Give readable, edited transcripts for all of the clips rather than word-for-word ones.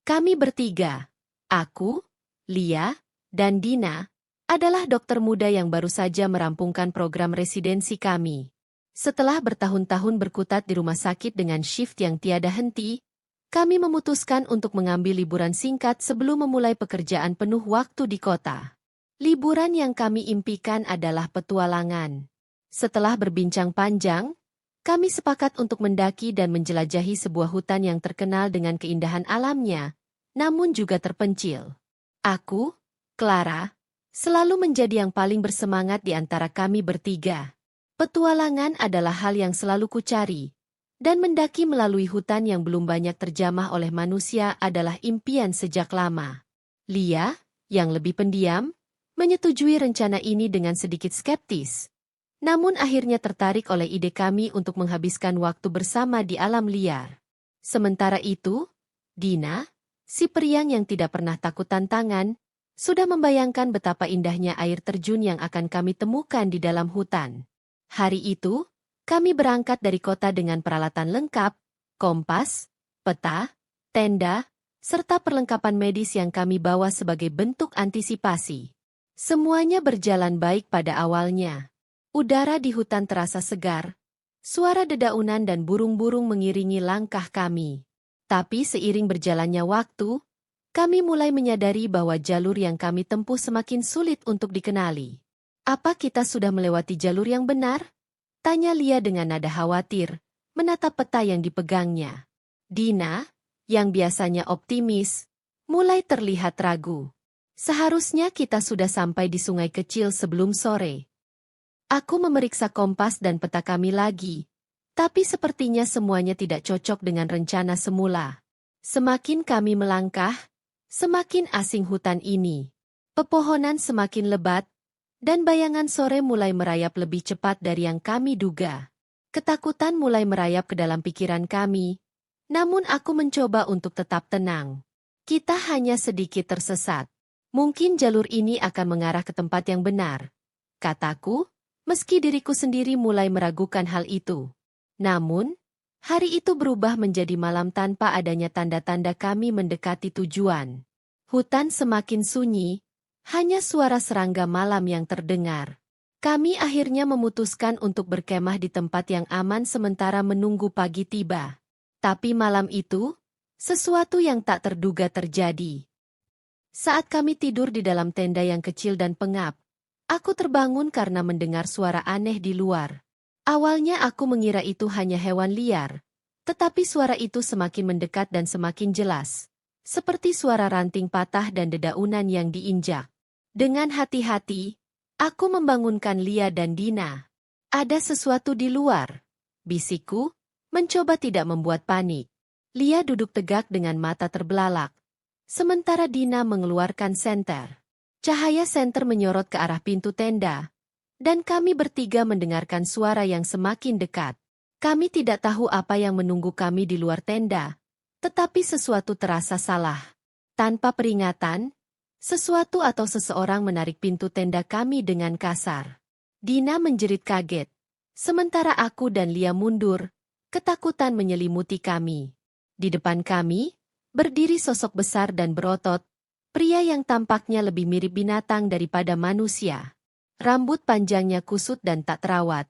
Kami bertiga, aku, Lia, dan Dina, adalah dokter muda yang baru saja merampungkan program residensi kami. Setelah bertahun-tahun berkutat di rumah sakit dengan shift yang tiada henti, kami memutuskan untuk mengambil liburan singkat sebelum memulai pekerjaan penuh waktu di kota. Liburan yang kami impikan adalah petualangan. Setelah berbincang panjang, kami sepakat untuk mendaki dan menjelajahi sebuah hutan yang terkenal dengan keindahan alamnya, namun juga terpencil. Aku, Clara, selalu menjadi yang paling bersemangat di antara kami bertiga. Petualangan adalah hal yang selalu kucari, dan mendaki melalui hutan yang belum banyak terjamah oleh manusia adalah impian sejak lama. Lia, yang lebih pendiam, menyetujui rencana ini dengan sedikit skeptis. Namun akhirnya tertarik oleh ide kami untuk menghabiskan waktu bersama di alam liar. Sementara itu, Dina, si periang yang tidak pernah takut tantangan, sudah membayangkan betapa indahnya air terjun yang akan kami temukan di dalam hutan. Hari itu, kami berangkat dari kota dengan peralatan lengkap, kompas, peta, tenda, serta perlengkapan medis yang kami bawa sebagai bentuk antisipasi. Semuanya berjalan baik pada awalnya. Udara di hutan terasa segar, suara dedaunan dan burung-burung mengiringi langkah kami. Tapi seiring berjalannya waktu, kami mulai menyadari bahwa jalur yang kami tempuh semakin sulit untuk dikenali. Apa kita sudah melewati jalur yang benar? Tanya Lia dengan nada khawatir, menatap peta yang dipegangnya. Dina, yang biasanya optimis, mulai terlihat ragu. Seharusnya kita sudah sampai di sungai kecil sebelum sore. Aku memeriksa kompas dan peta kami lagi, tapi sepertinya semuanya tidak cocok dengan rencana semula. Semakin kami melangkah, semakin asing hutan ini. Pepohonan semakin lebat, dan bayangan sore mulai merayap lebih cepat dari yang kami duga. Ketakutan mulai merayap ke dalam pikiran kami, namun aku mencoba untuk tetap tenang. Kita hanya sedikit tersesat. Mungkin jalur ini akan mengarah ke tempat yang benar, kataku, meski diriku sendiri mulai meragukan hal itu. Namun, hari itu berubah menjadi malam tanpa adanya tanda-tanda kami mendekati tujuan. Hutan semakin sunyi, hanya suara serangga malam yang terdengar. Kami akhirnya memutuskan untuk berkemah di tempat yang aman sementara menunggu pagi tiba. Tapi malam itu, sesuatu yang tak terduga terjadi. Saat kami tidur di dalam tenda yang kecil dan pengap, aku terbangun karena mendengar suara aneh di luar. Awalnya aku mengira itu hanya hewan liar, tetapi suara itu semakin mendekat dan semakin jelas, seperti suara ranting patah dan dedaunan yang diinjak. Dengan hati-hati, aku membangunkan Lia dan Dina. Ada sesuatu di luar, bisikku, mencoba tidak membuat panik. Lia duduk tegak dengan mata terbelalak, sementara Dina mengeluarkan senter. Cahaya senter menyorot ke arah pintu tenda, dan kami bertiga mendengarkan suara yang semakin dekat. Kami tidak tahu apa yang menunggu kami di luar tenda, tetapi sesuatu terasa salah. Tanpa peringatan, sesuatu atau seseorang menarik pintu tenda kami dengan kasar. Dina menjerit kaget, sementara aku dan Lia mundur, ketakutan menyelimuti kami. Di depan kami, berdiri sosok besar dan berotot, pria yang tampaknya lebih mirip binatang daripada manusia. Rambut panjangnya kusut dan tak terawat.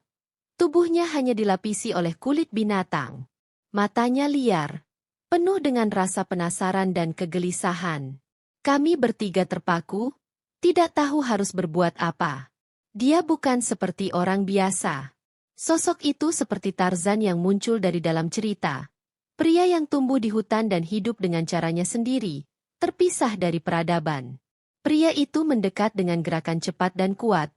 Tubuhnya hanya dilapisi oleh kulit binatang. Matanya liar, penuh dengan rasa penasaran dan kegelisahan. Kami bertiga terpaku, tidak tahu harus berbuat apa. Dia bukan seperti orang biasa. Sosok itu seperti Tarzan yang muncul dari dalam cerita. Pria yang tumbuh di hutan dan hidup dengan caranya sendiri, terpisah dari peradaban. Pria itu mendekat dengan gerakan cepat dan kuat,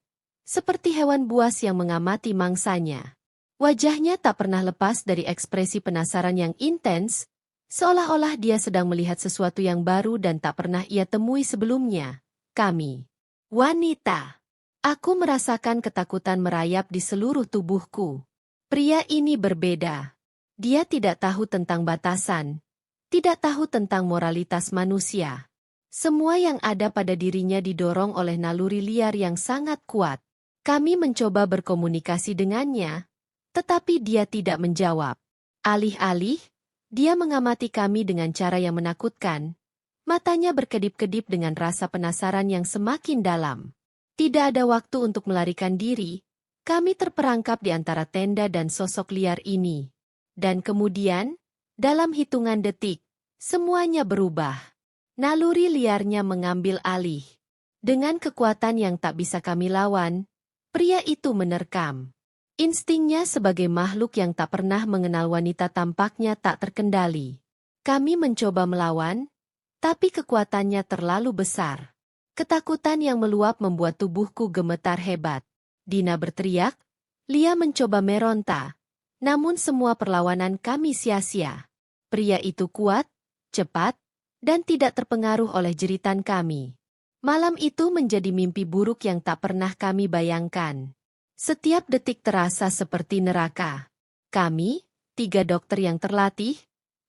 seperti hewan buas yang mengamati mangsanya. Wajahnya tak pernah lepas dari ekspresi penasaran yang intens, seolah-olah dia sedang melihat sesuatu yang baru dan tak pernah ia temui sebelumnya. Kami, wanita. Aku merasakan ketakutan merayap di seluruh tubuhku. Pria ini berbeda. Dia tidak tahu tentang batasan, tidak tahu tentang moralitas manusia. Semua yang ada pada dirinya didorong oleh naluri liar yang sangat kuat. Kami mencoba berkomunikasi dengannya, tetapi dia tidak menjawab. Alih-alih, dia mengamati kami dengan cara yang menakutkan, Matanya berkedip-kedip dengan rasa penasaran yang semakin dalam. Tidak ada waktu untuk melarikan diri. Kami terperangkap di antara tenda dan sosok liar ini. Dan kemudian, dalam hitungan detik, semuanya berubah. Naluri liarnya mengambil alih. Dengan kekuatan yang tak bisa kami lawan, pria itu menerkam. Instingnya sebagai makhluk yang tak pernah mengenal wanita tampaknya tak terkendali. Kami mencoba melawan, tapi kekuatannya terlalu besar. Ketakutan yang meluap membuat tubuhku gemetar hebat. Dina berteriak, Lia mencoba meronta. Namun semua perlawanan kami sia-sia. Pria itu kuat, cepat, dan tidak terpengaruh oleh jeritan kami. Malam itu menjadi mimpi buruk yang tak pernah kami bayangkan. Setiap detik terasa seperti neraka. Kami, 3 dokter yang terlatih,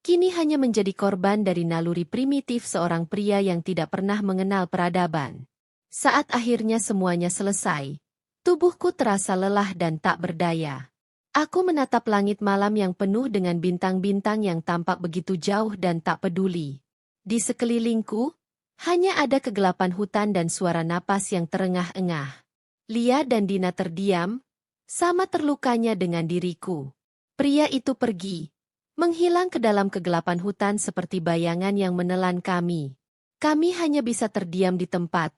kini hanya menjadi korban dari naluri primitif seorang pria yang tidak pernah mengenal peradaban. Saat akhirnya semuanya selesai, tubuhku terasa lelah dan tak berdaya. Aku menatap langit malam yang penuh dengan bintang-bintang yang tampak begitu jauh dan tak peduli. Di sekelilingku, hanya ada kegelapan hutan dan suara napas yang terengah-engah. Lia dan Dina terdiam, sama terlukanya dengan diriku. Pria itu pergi, menghilang ke dalam kegelapan hutan seperti bayangan yang menelan kami. Kami hanya bisa terdiam di tempat,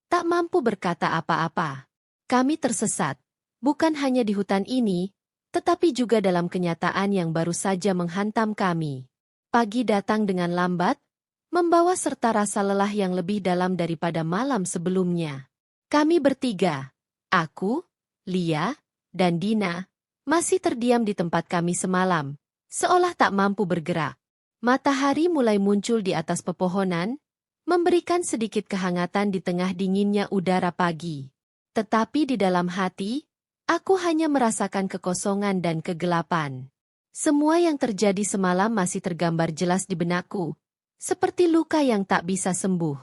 tak mampu berkata apa-apa. Kami tersesat, bukan hanya di hutan ini, tetapi juga dalam kenyataan yang baru saja menghantam kami. Pagi datang dengan lambat, membawa serta rasa lelah yang lebih dalam daripada malam sebelumnya. Kami bertiga, aku, Lia, dan Dina, masih terdiam di tempat kami semalam, seolah tak mampu bergerak. Matahari mulai muncul di atas pepohonan, memberikan sedikit kehangatan di tengah dinginnya udara pagi. Tetapi di dalam hati, aku hanya merasakan kekosongan dan kegelapan. Semua yang terjadi semalam masih tergambar jelas di benakku, seperti luka yang tak bisa sembuh.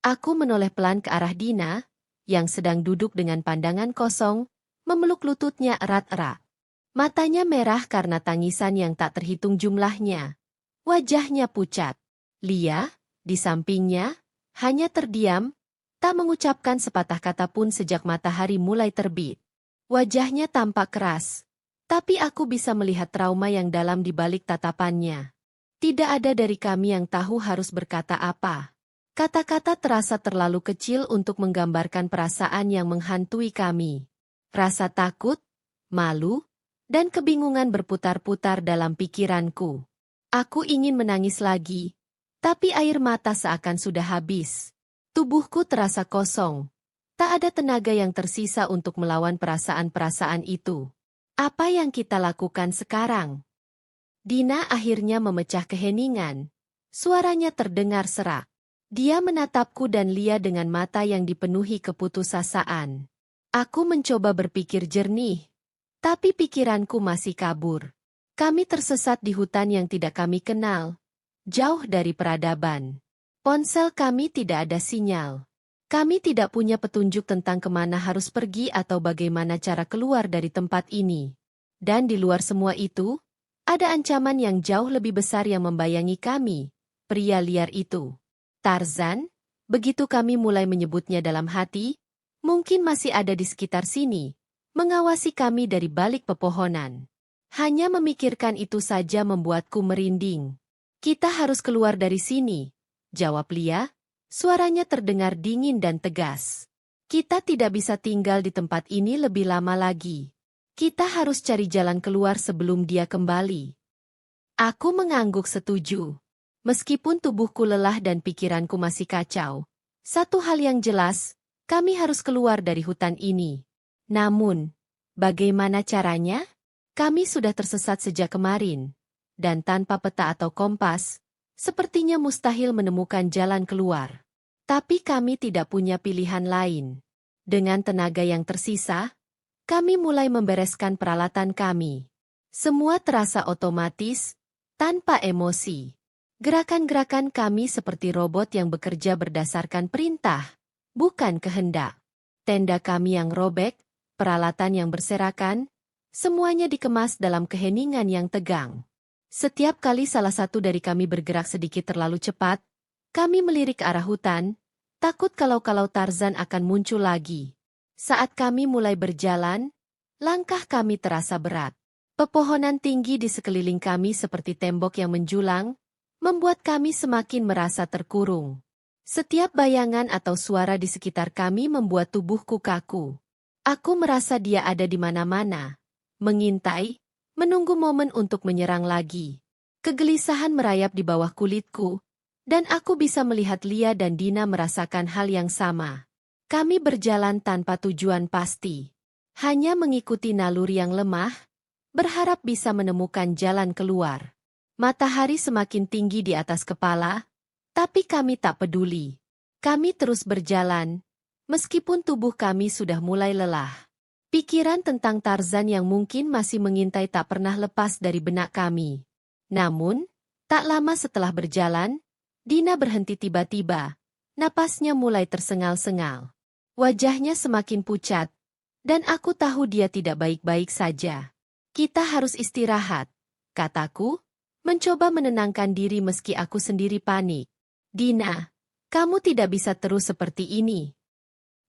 Aku menoleh pelan ke arah Dina, yang sedang duduk dengan pandangan kosong, memeluk lututnya erat-erat. Matanya merah karena tangisan yang tak terhitung jumlahnya. Wajahnya pucat. Lia, di sampingnya, hanya terdiam, tak mengucapkan sepatah kata pun sejak matahari mulai terbit. Wajahnya tampak keras, tapi aku bisa melihat trauma yang dalam di balik tatapannya. Tidak ada dari kami yang tahu harus berkata apa. Kata-kata terasa terlalu kecil untuk menggambarkan perasaan yang menghantui kami. Rasa takut, malu, dan kebingungan berputar-putar dalam pikiranku. Aku ingin menangis lagi, tapi air mata seakan sudah habis. Tubuhku terasa kosong. Tak ada tenaga yang tersisa untuk melawan perasaan-perasaan itu. Apa yang kita lakukan sekarang? Dina akhirnya memecah keheningan. Suaranya terdengar serak. Dia menatapku dan Lia dengan mata yang dipenuhi keputusasaan. Aku mencoba berpikir jernih, tapi pikiranku masih kabur. Kami tersesat di hutan yang tidak kami kenal, jauh dari peradaban. Ponsel kami tidak ada sinyal. Kami tidak punya petunjuk tentang kemana harus pergi atau bagaimana cara keluar dari tempat ini. Dan di luar semua itu, ada ancaman yang jauh lebih besar yang membayangi kami, pria liar itu. Tarzan, begitu kami mulai menyebutnya dalam hati, mungkin masih ada di sekitar sini, mengawasi kami dari balik pepohonan. Hanya memikirkan itu saja membuatku merinding. Kita harus keluar dari sini, jawab Lia, suaranya terdengar dingin dan tegas. Kita tidak bisa tinggal di tempat ini lebih lama lagi. Kita harus cari jalan keluar sebelum dia kembali. Aku mengangguk setuju. Meskipun tubuhku lelah dan pikiranku masih kacau, satu hal yang jelas, kami harus keluar dari hutan ini. Namun, bagaimana caranya? Kami sudah tersesat sejak kemarin, dan tanpa peta atau kompas, sepertinya mustahil menemukan jalan keluar. Tapi kami tidak punya pilihan lain. Dengan tenaga yang tersisa, kami mulai membereskan peralatan kami. Semua terasa otomatis, tanpa emosi. Gerakan-gerakan kami seperti robot yang bekerja berdasarkan perintah, bukan kehendak. Tenda kami yang robek, peralatan yang berserakan, semuanya dikemas dalam keheningan yang tegang. Setiap kali salah satu dari kami bergerak sedikit terlalu cepat, Kami melirik ke arah hutan, takut kalau Tarzan akan muncul lagi. Saat kami mulai berjalan, langkah kami terasa berat. Pepohonan tinggi di sekeliling kami seperti tembok yang menjulang, membuat kami semakin merasa terkurung. Setiap bayangan atau suara di sekitar kami membuat tubuhku kaku. Aku merasa dia ada di mana-mana, mengintai, menunggu momen untuk menyerang lagi. Kegelisahan merayap di bawah kulitku, dan aku bisa melihat Lia dan Dina merasakan hal yang sama. Kami berjalan tanpa tujuan pasti, hanya mengikuti naluri yang lemah, berharap bisa menemukan jalan keluar. Matahari semakin tinggi di atas kepala, tapi kami tak peduli. Kami terus berjalan, meskipun tubuh kami sudah mulai lelah. Pikiran tentang Tarzan yang mungkin masih mengintai tak pernah lepas dari benak kami. Namun, tak lama setelah berjalan, Dina berhenti tiba-tiba. Napasnya mulai tersengal-sengal. Wajahnya semakin pucat, dan aku tahu dia tidak baik-baik saja. Kita harus istirahat, kataku, mencoba menenangkan diri meski aku sendiri panik. Dina, kamu tidak bisa terus seperti ini.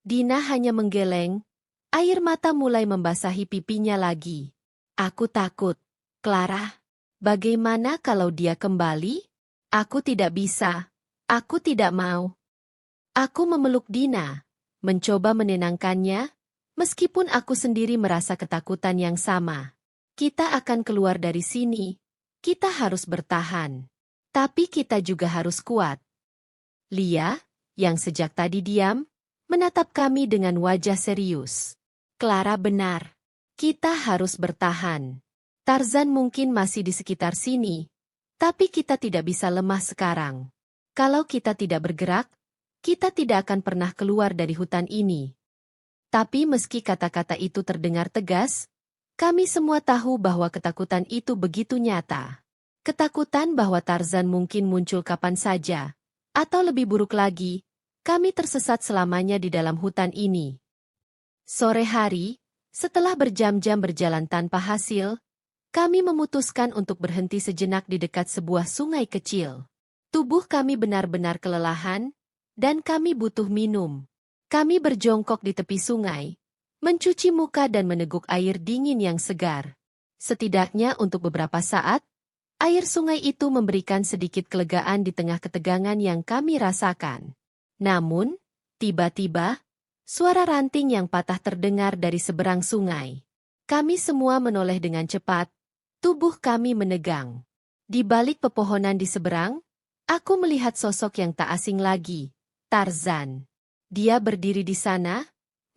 Dina hanya menggeleng, air mata mulai membasahi pipinya lagi. Aku takut. Clara, bagaimana kalau dia kembali? Aku tidak bisa. Aku tidak mau. Aku memeluk Dina, mencoba menenangkannya, meskipun aku sendiri merasa ketakutan yang sama. Kita akan keluar dari sini. Kita harus bertahan. Tapi kita juga harus kuat. Lia, yang sejak tadi diam, menatap kami dengan wajah serius. Clara benar. Kita harus bertahan. Tarzan mungkin masih di sekitar sini, tapi kita tidak bisa lemah sekarang. Kalau kita tidak bergerak, kita tidak akan pernah keluar dari hutan ini. Tapi meski kata-kata itu terdengar tegas, kami semua tahu bahwa ketakutan itu begitu nyata. Ketakutan bahwa Tarzan mungkin muncul kapan saja. Atau lebih buruk lagi, kami tersesat selamanya di dalam hutan ini. Sore hari, setelah berjam-jam berjalan tanpa hasil, kami memutuskan untuk berhenti sejenak di dekat sebuah sungai kecil. Tubuh kami benar-benar kelelahan, dan kami butuh minum. Kami berjongkok di tepi sungai, mencuci muka dan meneguk air dingin yang segar. Setidaknya untuk beberapa saat, air sungai itu memberikan sedikit kelegaan di tengah ketegangan yang kami rasakan. Namun, tiba-tiba, suara ranting yang patah terdengar dari seberang sungai. Kami semua menoleh dengan cepat, tubuh kami menegang. Di balik pepohonan di seberang, aku melihat sosok yang tak asing lagi, Tarzan. Dia berdiri di sana,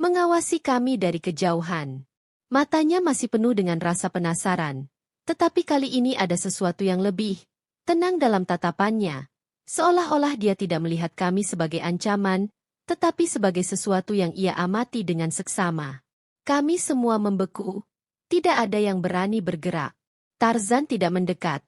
mengawasi kami dari kejauhan. Matanya masih penuh dengan rasa penasaran. Tetapi kali ini ada sesuatu yang lebih tenang dalam tatapannya, seolah-olah dia tidak melihat kami sebagai ancaman, tetapi sebagai sesuatu yang ia amati dengan seksama. Kami semua membeku, tidak ada yang berani bergerak. Tarzan tidak mendekat,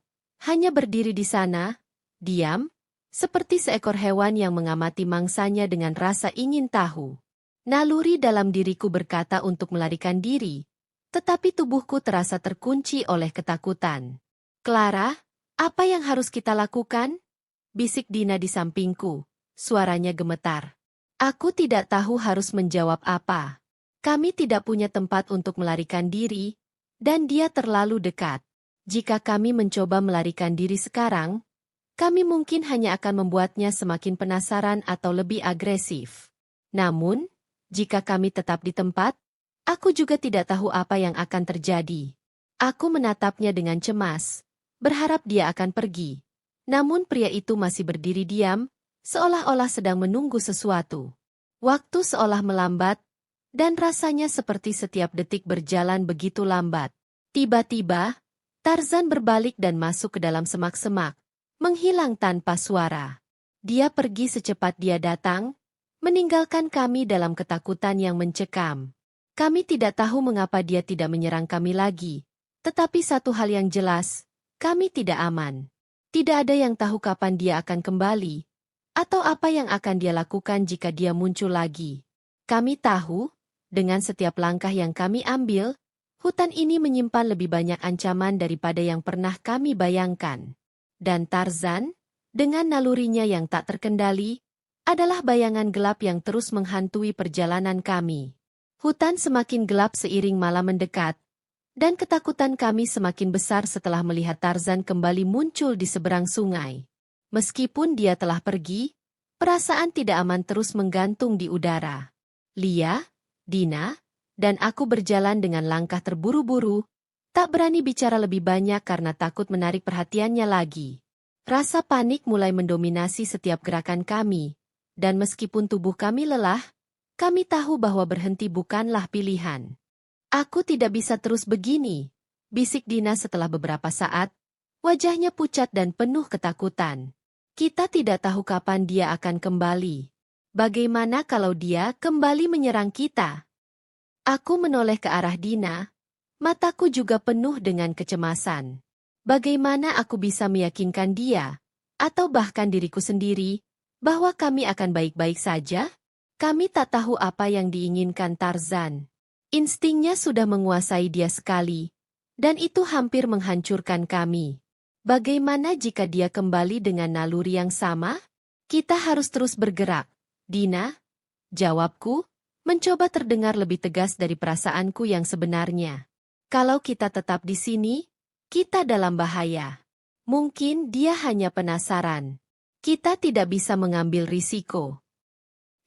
hanya berdiri di sana, diam, seperti seekor hewan yang mengamati mangsanya dengan rasa ingin tahu. Naluri dalam diriku berkata untuk melarikan diri, tetapi tubuhku terasa terkunci oleh ketakutan. Clara, apa yang harus kita lakukan? Bisik Dina di sampingku, suaranya gemetar. Aku tidak tahu harus menjawab apa. Kami tidak punya tempat untuk melarikan diri, dan dia terlalu dekat. Jika kami mencoba melarikan diri sekarang, kami mungkin hanya akan membuatnya semakin penasaran atau lebih agresif. Namun, jika kami tetap di tempat, aku juga tidak tahu apa yang akan terjadi. Aku menatapnya dengan cemas, berharap dia akan pergi. Namun pria itu masih berdiri diam, seolah-olah sedang menunggu sesuatu. Waktu seolah melambat, dan rasanya seperti setiap detik berjalan begitu lambat. Tiba-tiba, Tarzan berbalik dan masuk ke dalam semak-semak, menghilang tanpa suara. Dia pergi secepat dia datang, meninggalkan kami dalam ketakutan yang mencekam. Kami tidak tahu mengapa dia tidak menyerang kami lagi, tetapi satu hal yang jelas, kami tidak aman. Tidak ada yang tahu kapan dia akan kembali, atau apa yang akan dia lakukan jika dia muncul lagi. Kami tahu, dengan setiap langkah yang kami ambil, hutan ini menyimpan lebih banyak ancaman daripada yang pernah kami bayangkan. Dan Tarzan, Dengan nalurinya yang tak terkendali, adalah bayangan gelap yang terus menghantui perjalanan kami. Hutan semakin gelap seiring malam mendekat, dan ketakutan kami semakin besar setelah melihat Tarzan kembali muncul di seberang sungai. Meskipun dia telah pergi, perasaan tidak aman terus menggantung di udara. Lia, Dina, dan aku berjalan dengan langkah terburu-buru, tak berani bicara lebih banyak karena takut menarik perhatiannya lagi. Rasa panik mulai mendominasi setiap gerakan kami, dan meskipun tubuh kami lelah, kami tahu bahwa berhenti bukanlah pilihan. Aku tidak bisa terus begini, bisik Dina setelah beberapa saat, wajahnya pucat dan penuh ketakutan. Kita tidak tahu kapan dia akan kembali. Bagaimana kalau dia kembali menyerang kita? Aku menoleh ke arah Dina, mataku juga penuh dengan kecemasan. Bagaimana aku bisa meyakinkan dia, atau bahkan diriku sendiri, bahwa kami akan baik-baik saja? Kami tak tahu apa yang diinginkan Tarzan. Instingnya sudah menguasai dia sekali, dan itu hampir menghancurkan kami. Bagaimana jika dia kembali dengan naluri yang sama? Kita harus terus bergerak, Dina. Jawabku, mencoba terdengar lebih tegas dari perasaanku yang sebenarnya. Kalau kita tetap di sini, kita dalam bahaya. Mungkin dia hanya penasaran. Kita tidak bisa mengambil risiko.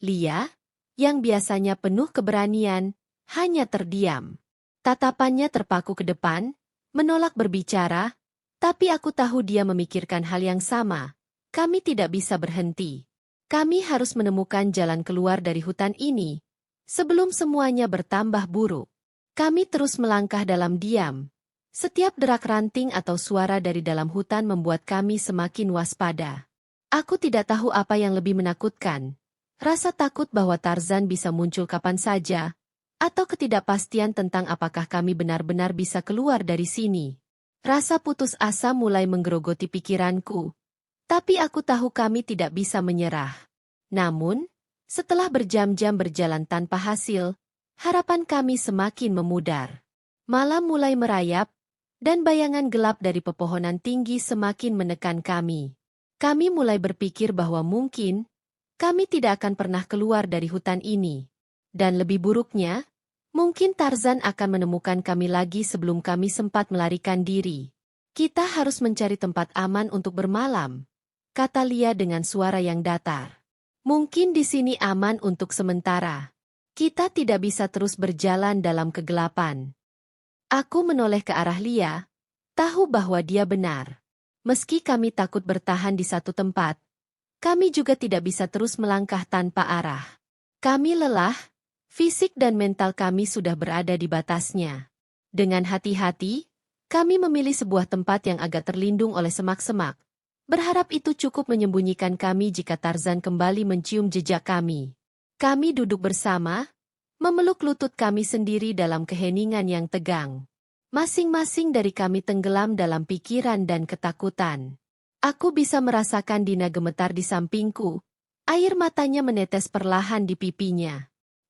Lia, yang biasanya penuh keberanian, hanya terdiam. Tatapannya terpaku ke depan, menolak berbicara, tapi aku tahu dia memikirkan hal yang sama. Kami tidak bisa berhenti. Kami harus menemukan jalan keluar dari hutan ini, sebelum semuanya bertambah buruk. Kami terus melangkah dalam diam. Setiap derak ranting atau suara dari dalam hutan membuat kami semakin waspada. Aku tidak tahu apa yang lebih menakutkan. Rasa takut bahwa Tarzan bisa muncul kapan saja, atau ketidakpastian tentang apakah kami benar-benar bisa keluar dari sini. Rasa putus asa mulai menggerogoti pikiranku, tapi aku tahu kami tidak bisa menyerah. Namun, setelah berjam-jam berjalan tanpa hasil, harapan kami semakin memudar. Malam mulai merayap, dan bayangan gelap dari pepohonan tinggi semakin menekan kami. Kami mulai berpikir bahwa mungkin kami tidak akan pernah keluar dari hutan ini. Dan lebih buruknya, mungkin Tarzan akan menemukan kami lagi sebelum kami sempat melarikan diri. Kita harus mencari tempat aman untuk bermalam, kata Lia dengan suara yang datar. Mungkin di sini aman untuk sementara. Kita tidak bisa terus berjalan dalam kegelapan. Aku menoleh ke arah Lia, tahu bahwa dia benar. Meski kami takut bertahan di satu tempat, kami juga tidak bisa terus melangkah tanpa arah. Kami lelah, fisik dan mental kami sudah berada di batasnya. Dengan hati-hati, kami memilih sebuah tempat yang agak terlindung oleh semak-semak, berharap itu cukup menyembunyikan kami jika Tarzan kembali mencium jejak kami. Kami duduk bersama, memeluk lutut kami sendiri dalam keheningan yang tegang. Masing-masing dari kami tenggelam dalam pikiran dan ketakutan. Aku bisa merasakan Dina gemetar di sampingku. Air matanya menetes perlahan di pipinya.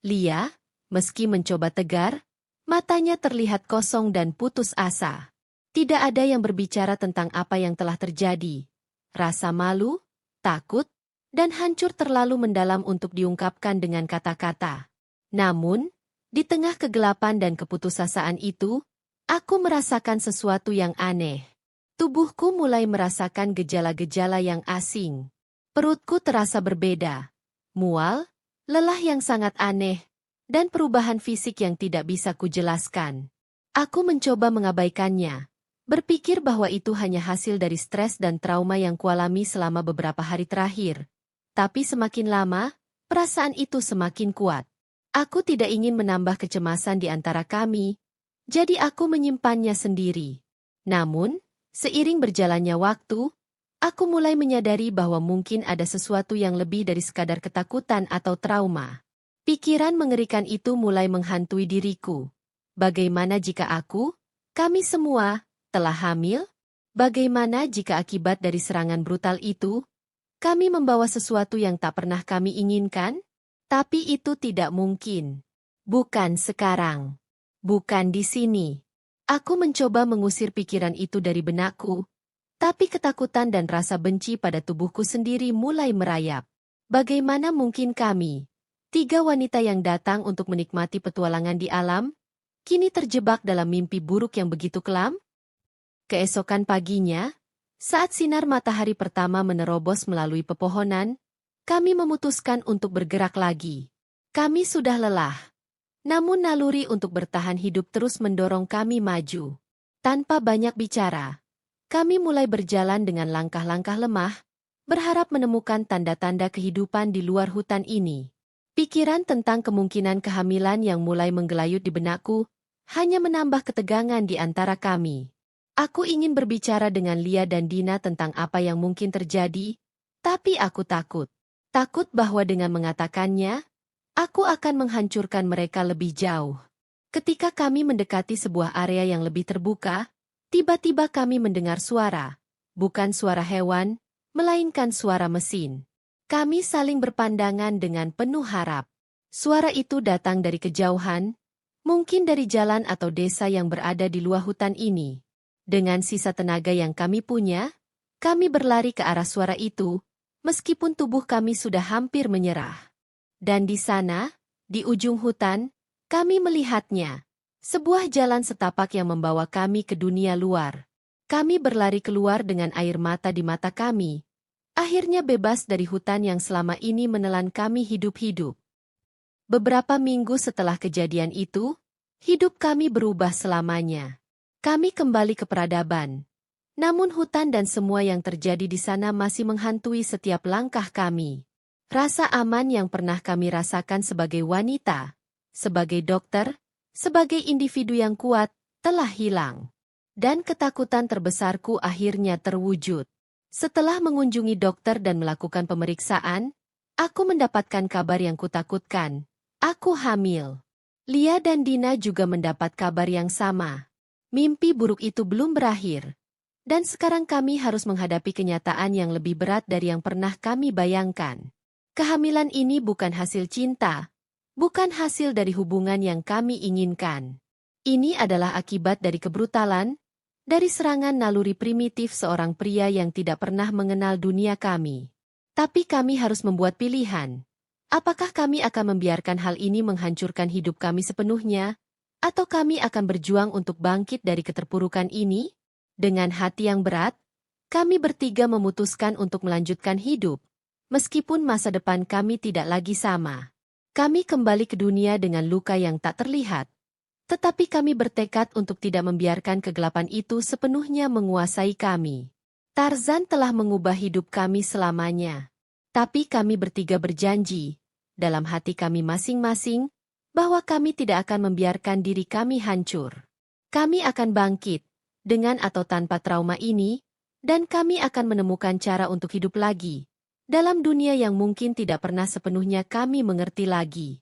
Lia, meski mencoba tegar, matanya terlihat kosong dan putus asa. Tidak ada yang berbicara tentang apa yang telah terjadi. Rasa malu, takut, dan hancur terlalu mendalam untuk diungkapkan dengan kata-kata. Namun, di tengah kegelapan dan keputusasaan itu, aku merasakan sesuatu yang aneh. Tubuhku mulai merasakan gejala-gejala yang asing. Perutku terasa berbeda, mual, lelah yang sangat aneh, dan perubahan fisik yang tidak bisa kujelaskan. Aku mencoba mengabaikannya, berpikir bahwa itu hanya hasil dari stres dan trauma yang kualami selama beberapa hari terakhir. Tapi semakin lama, perasaan itu semakin kuat. Aku tidak ingin menambah kecemasan di antara kami, jadi aku menyimpannya sendiri. Namun, seiring berjalannya waktu, aku mulai menyadari bahwa mungkin ada sesuatu yang lebih dari sekadar ketakutan atau trauma. Pikiran mengerikan itu mulai menghantui diriku. Bagaimana jika kami semua, telah hamil? Bagaimana jika akibat dari serangan brutal itu, kami membawa sesuatu yang tak pernah kami inginkan? Tapi itu tidak mungkin. Bukan sekarang. Bukan di sini. Aku mencoba mengusir pikiran itu dari benakku, Tapi ketakutan dan rasa benci pada tubuhku sendiri mulai merayap. Bagaimana mungkin kami, tiga wanita yang datang untuk menikmati petualangan di alam, kini terjebak dalam mimpi buruk yang begitu kelam? Keesokan paginya, saat sinar matahari pertama menerobos melalui pepohonan, kami memutuskan untuk bergerak lagi. Kami sudah lelah. Namun naluri untuk bertahan hidup terus mendorong kami maju. Tanpa banyak bicara, kami mulai berjalan dengan langkah-langkah lemah, berharap menemukan tanda-tanda kehidupan di luar hutan ini. Pikiran tentang kemungkinan kehamilan yang mulai menggelayut di benakku hanya menambah ketegangan di antara kami. Aku ingin berbicara dengan Lia dan Dina tentang apa yang mungkin terjadi, tapi aku takut. Takut bahwa dengan mengatakannya, aku akan menghancurkan mereka lebih jauh. Ketika kami mendekati sebuah area yang lebih terbuka, tiba-tiba kami mendengar suara. Bukan suara hewan, melainkan suara mesin. Kami saling berpandangan dengan penuh harap. Suara itu datang dari kejauhan, mungkin dari jalan atau desa yang berada di luar hutan ini. Dengan sisa tenaga yang kami punya, kami berlari ke arah suara itu, meskipun tubuh kami sudah hampir menyerah. Dan di sana, di ujung hutan, kami melihatnya. Sebuah jalan setapak yang membawa kami ke dunia luar. Kami berlari keluar dengan air mata di mata kami. Akhirnya bebas dari hutan yang selama ini menelan kami hidup-hidup. Beberapa minggu setelah kejadian itu, hidup kami berubah selamanya. Kami kembali ke peradaban. Namun hutan dan semua yang terjadi di sana masih menghantui setiap langkah kami. Rasa aman yang pernah kami rasakan sebagai wanita, sebagai dokter, sebagai individu yang kuat, telah hilang. Dan ketakutan terbesarku akhirnya terwujud. Setelah mengunjungi dokter dan melakukan pemeriksaan, aku mendapatkan kabar yang kutakutkan. Aku hamil. Lia dan Dina juga mendapat kabar yang sama. Mimpi buruk itu belum berakhir. Dan sekarang kami harus menghadapi kenyataan yang lebih berat dari yang pernah kami bayangkan. Kehamilan ini bukan hasil cinta, bukan hasil dari hubungan yang kami inginkan. Ini adalah akibat dari kebrutalan, dari serangan naluri primitif seorang pria yang tidak pernah mengenal dunia kami. Tapi kami harus membuat pilihan. Apakah kami akan membiarkan hal ini menghancurkan hidup kami sepenuhnya, atau kami akan berjuang untuk bangkit dari keterpurukan ini? Dengan hati yang berat, kami bertiga memutuskan untuk melanjutkan hidup. Meskipun masa depan kami tidak lagi sama. Kami kembali ke dunia dengan luka yang tak terlihat. Tetapi kami bertekad untuk tidak membiarkan kegelapan itu sepenuhnya menguasai kami. Tarzan telah mengubah hidup kami selamanya. Tapi kami bertiga berjanji, dalam hati kami masing-masing, bahwa kami tidak akan membiarkan diri kami hancur. Kami akan bangkit, dengan atau tanpa trauma ini, dan kami akan menemukan cara untuk hidup lagi. Dalam dunia yang mungkin tidak pernah sepenuhnya kami mengerti lagi.